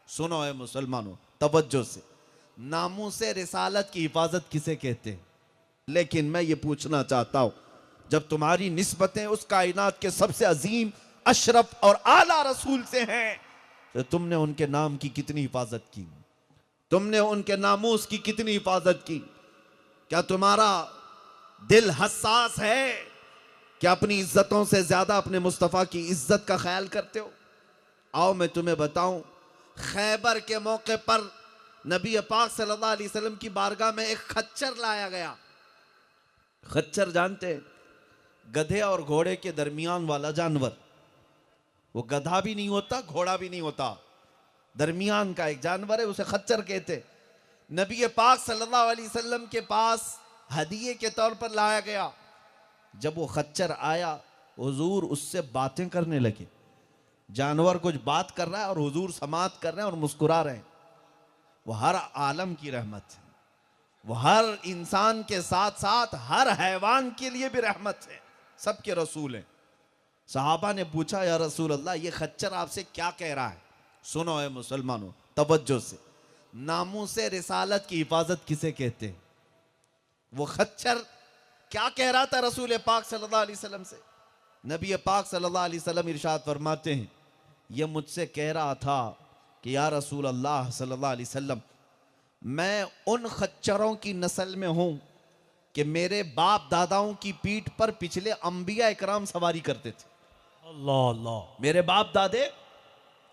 सुनो है मुसलमानों, तवज्जो से, नामूसे रिसालत की हिफाजत किसे कहते हैं? लेकिन मैं ये पूछना चाहता हूं, जब तुम्हारी निस्बतें उस कायनात के सबसे अजीम, अशरफ और आला रसूल से हैं, तो तुमने उनके नाम की कितनी हिफाजत की? तुमने उनके नामूस की कितनी हिफाजत की? क्या तुम्हारा दिल हसास है? क्या अपनी इज्जतों से ज्यादा अपने मुस्तफ़ा की इज्जत का ख्याल करते हो? आओ मैं तुम्हें बताऊं, खैबर के मौके पर नबी पाक सल्लल्लाहु अलैहि वसल्लम की बारगाह में एक खच्चर लाया गया। खच्चर जानते हैं? गधे और घोड़े के दरमियान वाला जानवर। वो गधा भी नहीं होता, घोड़ा भी नहीं होता, दरमियान का एक जानवर है, उसे खच्चर कहते। नबी पाक सल्लल्लाहु अलैहि वसल्लम के पास हदिये के तौर पर लाया गया। जब वो खच्चर आया, हुजूर उससे बातें करने लगे। जानवर कुछ बात कर रहा है और हुजूर समात कर रहे हैं और मुस्कुरा रहे हैं। वो हर आलम की रहमत है, वो हर इंसान के साथ साथ हर हैवान के लिए भी रहमत है, सबके रसूल हैं। सहाबा ने पूछा, या रसूल अल्लाह, ये खच्चर आपसे क्या कह रहा है? सुनो है मुसलमानों, तवज्जो से, नामूसे रिसालत की हिफाजत किसे कहते हैं? वो खच्चर क्या कह रहा था रसूल पाक सल्लल्लाहु अलैहि वसल्लम से? नबी पाक सल्लल्लाहु अलैहि वसल्लम इरशाद फरमाते हैं, ये मुझसे कह रहा था कि या रसूल अल्लाह सल्लल्लाहु अलैहि वसल्लम, मैं उन खच्चरों की नस्ल में हूं कि मेरे बाप दादाओं की पीठ पर पिछले अंबिया इकराम सवारी करते थे। अल्लाह अल्लाह। मेरे बाप दादे,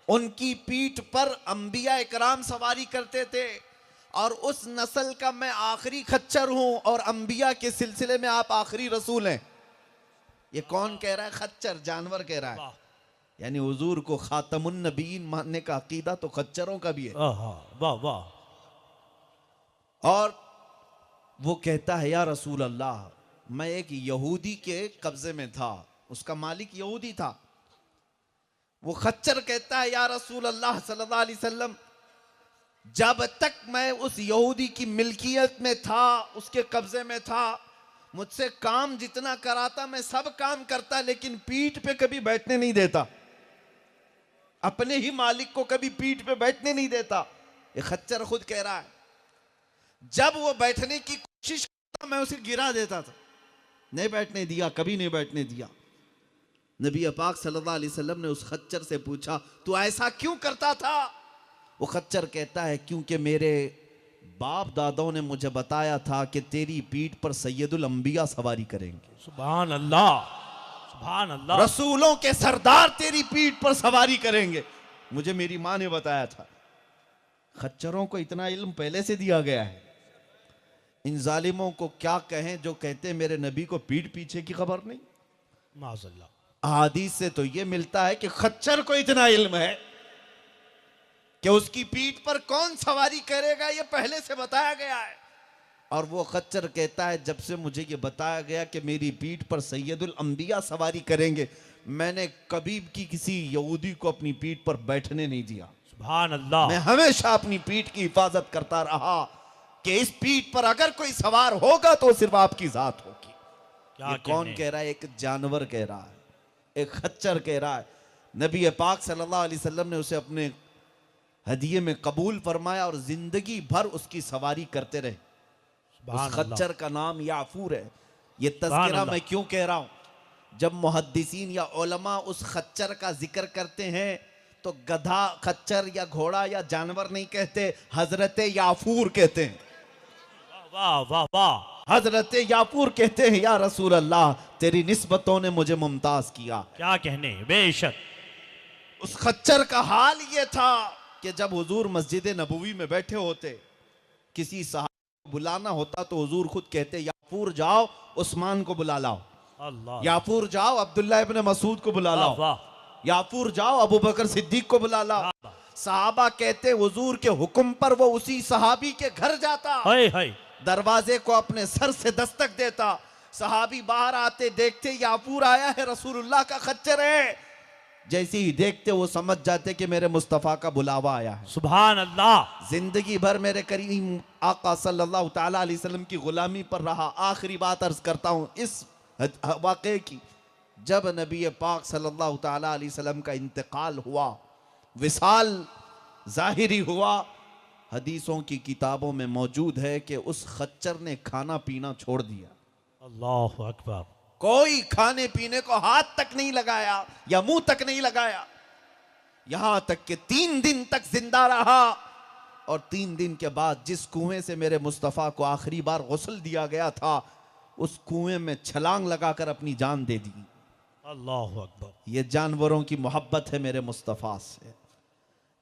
उनकी पीठ पर अंबिया इकराम सवारी करते थे, और उस नस्ल का मैं आखिरी खच्चर हूं, और अंबिया के सिलसिले में आप आखिरी रसूल हैं। ये कौन कह रहा है? खच्चर, जानवर कह रहा है। यानी हुजूर को खातमुन नबीन मानने का अकीदा तो खच्चरों का भी है। वाह वाह। और वो कहता है, या रसूल अल्लाह, मैं एक यहूदी के कब्जे में था, उसका मालिक यहूदी था। वो खच्चर कहता है, या रसूल अल्लाह सल्लल्लाहु अलैहि वसल्लम, जब तक मैं उस यहूदी की मिल्कियत में था, उसके कब्जे में था, मुझसे काम जितना कराता मैं सब काम करता, लेकिन पीठ पे कभी बैठने नहीं देता, अपने ही मालिक को कभी पीठ पे बैठने नहीं देता। ये खच्चर खुद कह रहा है। जब वो बैठने की कोशिश करता, मैं उसे गिरा देता था, नहीं बैठने दिया, कभी नहीं बैठने दिया। नबी पाक सल्लल्लाहु अलैहि वसल्लम ने उस खच्चर से पूछा, तू ऐसा क्यों करता था? वो खच्चर कहता है, क्योंकि मेरे बाप दादाओं ने मुझे बताया था कि तेरी पीठ पर सैयदुल अंबिया सवारी करेंगे। सुभान अल्लाह, सुभान अल्लाह। रसूलों के सरदार तेरी पीठ पर सवारी करेंगे, मुझे मेरी मां ने बताया था। खच्चरों को इतना इल्म पहले से दिया गया है। इन जालिमों को क्या कहें जो कहते हैं मेरे नबी को पीठ पीछे की खबर नहीं। माज़अल्लाह। हादीस से तो यह मिलता है कि खच्चर को इतना इल्म है कि उसकी पीठ पर कौन सवारी करेगा ये पहले से बताया गया है। और वो खच्चर कहता है, जब से मुझे ये बताया गया कि मेरी पीठ पर सैयदुल अंबिया सवारी करेंगे, मैंने कभी की किसी यहूदी को अपनी पीठ पर बैठने नहीं दिया। सुभान अल्लाह। मैं हमेशा अपनी पीठ की हिफाजत करता रहा कि इस पीठ पर अगर कोई सवार होगा तो सिर्फ आपकी जात होगी। ये कौन कह रहा है? एक जानवर कह रहा है, एक खच्चर कह रहा है। नबी पाक सल्लल्लाहु अलैहि वसल्लम ने उसे अपने हदिये में कबूल फरमाया और जिंदगी भर उसकी सवारी करते रहे। उस खच्चर का नाम याफूर है। ये तज़किरा मैं क्यों कह रहा हूं? जब मुहद्दिसीन या उलमा उस खच्चर का जिक्र करते हैं तो गधा, खच्चर या घोड़ा या जानवर नहीं कहते, हजरत याफूर कहते हैं। वाह वाह वाह। हजरत याफूर कहते हैं, या रसूल अल्लाह, तेरी निस्बतों ने मुझे मुमताज किया। क्या कहने, बेशक। उस खच्चर का हाल ये था कि जब हुजूर मस्जिद नबवी में बैठे होते, किसी साहब को बुलाना होता तो हुजूर खुद कहते, याफूर जाओ उस्मान को बुला लाओ, अल्लाह। याफूर जाओ अब्दुल्लाह इब्न मसूद को बुला लाओ, याफूर जाओ अबू बकर सिद्दीक को बुला लाओ। सहाबा कहते, हुजूर के हुक्म पर वो उसी सहाबी के घर जाता, हाय हाय, दरवाजे को अपने सर से दस्तक देता। सहाबी बाहर आते, देखते याफूर आया है, रसूलुल्लाह का खच्चर है। जैसे ही देखते वो समझ जाते कि मेरे मुस्तफ़ा का बुलावा आया है। सुभान अल्लाह। जिंदगी भर मेरे करीम आका सल्लल्लाहु ताला अलैहि वसल्लम की गुलामी पर रहा। आखिरी बात अर्ज करता हूँ इस वाक़े की, जब नबी पाक सल्लल्लाहु ताला अलैहि वसल्लम का इंतकाल हुआ, विसाल जाहिरी हुआ, हदीसों की किताबों में मौजूद है कि उस खच्चर ने खाना पीना छोड़ दिया। अल्लाह अकबर। कोई खाने पीने को हाथ तक नहीं लगाया या मुंह तक नहीं लगाया, यहां तक कि 3 दिन तक जिंदा रहा। और 3 दिन के बाद जिस कुएं से मेरे मुस्तफ़ा को आखिरी बार गुस्ल दिया गया था, उस कुएं में छलांग लगाकर अपनी जान दे दी। अल्लाह अकबर। ये जानवरों की मोहब्बत है मेरे मुस्तफ़ा से।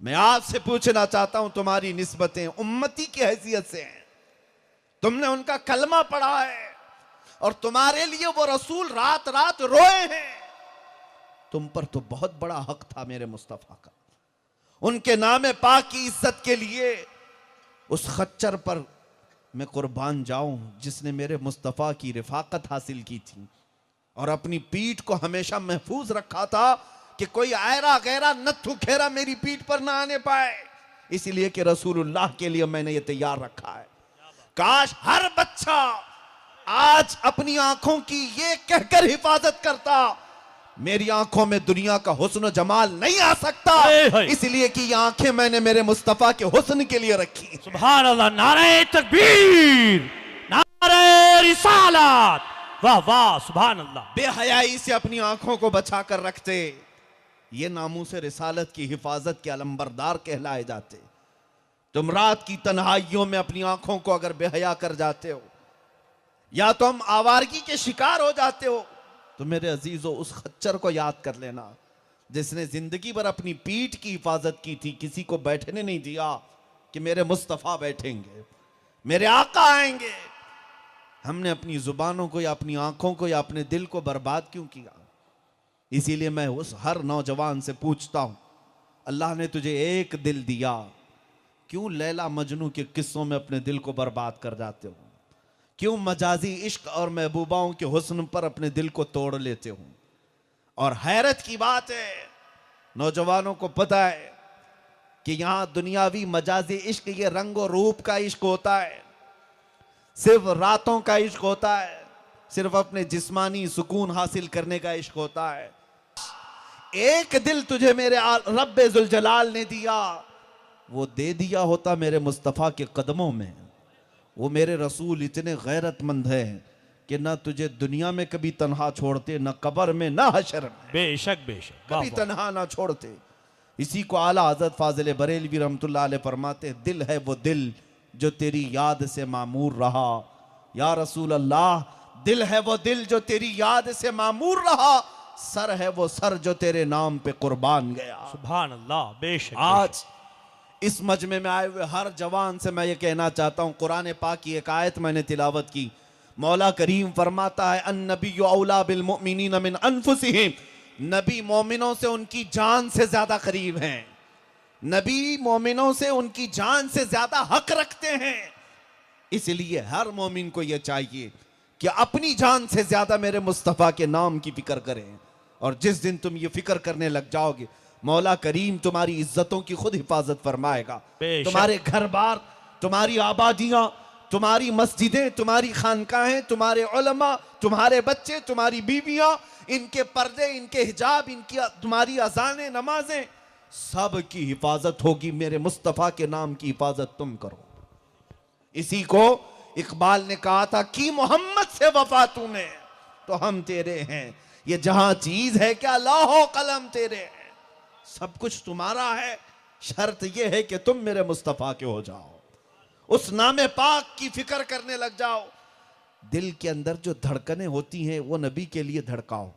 मैं आपसे पूछना चाहता हूं, तुम्हारी निस्बतें उम्मती की हैसियत से हैं, तुमने उनका कलमा पढ़ा है और तुम्हारे लिए वो रसूल रात रात रोए हैं। तुम पर तो बहुत बड़ा हक था मेरे मुस्तफ़ा का। उनके नाम पाक की इज्जत के लिए उस खच्चर पर मैं कुर्बान जाऊं जिसने मेरे मुस्तफ़ा की रिफाकत हासिल की थी और अपनी पीठ को हमेशा महफूज रखा था कि कोई आयरा गैरा नत्थु खेरा मेरी पीठ पर ना आने पाए, इसलिए कि रसूलुल्लाह के लिए मैंने ये तैयार रखा है। काश हर बच्चा आज अपनी आंखों की ये कहकर हिफाजत करता, मेरी आंखों में दुनिया का हुस्न जमाल नहीं आ सकता, इसलिए कि ये आंखें मैंने मेरे मुस्तफ़ा के हुस्न के लिए रखी। सुभान अल्लाह। नारे तकबीर, नारे रिसालत, वाह वाह, सुभान अल्लाह। बेहयाई से अपनी आंखों को बचा कर रखते, ये नामूस रिसालत की हिफाजत के अलंबरदार कहलाए जाते। तुम रात की तन्हाइयों में अपनी आंखों को अगर बेहया कर जाते हो या तुम आवारगी के शिकार हो जाते हो, तो मेरे अजीजों उस खच्चर को याद कर लेना जिसने जिंदगी भर अपनी पीठ की हिफाजत की थी, किसी को बैठने नहीं दिया कि मेरे मुस्तफ़ा बैठेंगे, मेरे आका आएंगे। हमने अपनी जुबानों को या अपनी आंखों को या अपने दिल को बर्बाद क्यों किया? इसीलिए मैं उस हर नौजवान से पूछता हूं, अल्लाह ने तुझे एक दिल दिया, क्यों लैला मजनू के किस्सों में अपने दिल को बर्बाद कर जाते हो? क्यों मजाजी इश्क और महबूबाओं के हुस्न पर अपने दिल को तोड़ लेते हो? और हैरत की बात है, नौजवानों को पता है कि यहां दुनियावी मजाजी इश्क ये रंग और रूप का इश्क होता है, सिर्फ रातों का इश्क होता है, सिर्फ अपने जिस्मानी सुकून हासिल करने का इश्क होता है। एक दिल तुझे मेरे रब्बे जुल जलाल ने दिया, वो दे दिया होता मेरे मुस्तफ़ा के कदमों में। वो मेरे रसूल इतने गैरतमंद हैं कि ना तुझे दुनिया में कभी तन्हा छोड़ते, ना कब्र में, ना हशर में, बेशक बेशक, कभी तन्हा ना छोड़ते। इसी को आला हज़रत फाजिल बरेलवी रहमतुल्लाह अलैह फरमाते, दिल है वो दिल जो तेरी याद से मामूर रहा। या रसूल अल्लाह, दिल है वो दिल जो तेरी याद से मामूर रहा, सर है वो सर जो तेरे नाम पे कुर्बान गया। सुभान अल्लाह, बेशक। आज इस मजमे में आए हुए हर जवान से मैं ये कहना चाहता हूँ, कुरान पाक की एक आयत मैंने तिलावत की, मौला करीम फरमाता है, अन्नबिय्यु औला बिल मुमिनीन मिन अनफुसिहिम, नबी मोमिनों से उनकी जान से ज्यादा करीब हैं, नबी मोमिनों से उनकी जान से ज्यादा हक रखते हैं। इसलिए हर मोमिन को यह चाहिए कि अपनी जान से ज्यादा मेरे मुस्तफ़ा के नाम की फिक्र करें। और जिस दिन तुम ये फिक्र करने लग जाओगे, मौला करीम तुम्हारी इज्जतों की खुद हिफाजत फरमाएगा। तुम्हारे घर बार, तुम्हारी आबादियां, तुम्हारी मस्जिदें, तुम्हारी खानकाहें, तुम्हारे उलमा, तुम्हारे बच्चे, तुम्हारी बीवियां, इनके पर्दे, इनके हिजाब, इनकी तुम्हारी अजानें, नमाजें, सब की हिफाजत होगी। मेरे मुस्तफ़ा के नाम की हिफाजत तुम करो। इसी को इकबाल ने कहा था कि मोहम्मद से वफा तूने तो हम तेरे हैं, ये जहां चीज है क्या लाहो कलम तेरे हैं, सब कुछ तुम्हारा है, शर्त यह है कि तुम मेरे मुस्तफ़ा के हो जाओ, उस नामे पाक की फिक्र करने लग जाओ। दिल के अंदर जो धड़कनें होती हैं वो नबी के लिए धड़काओ।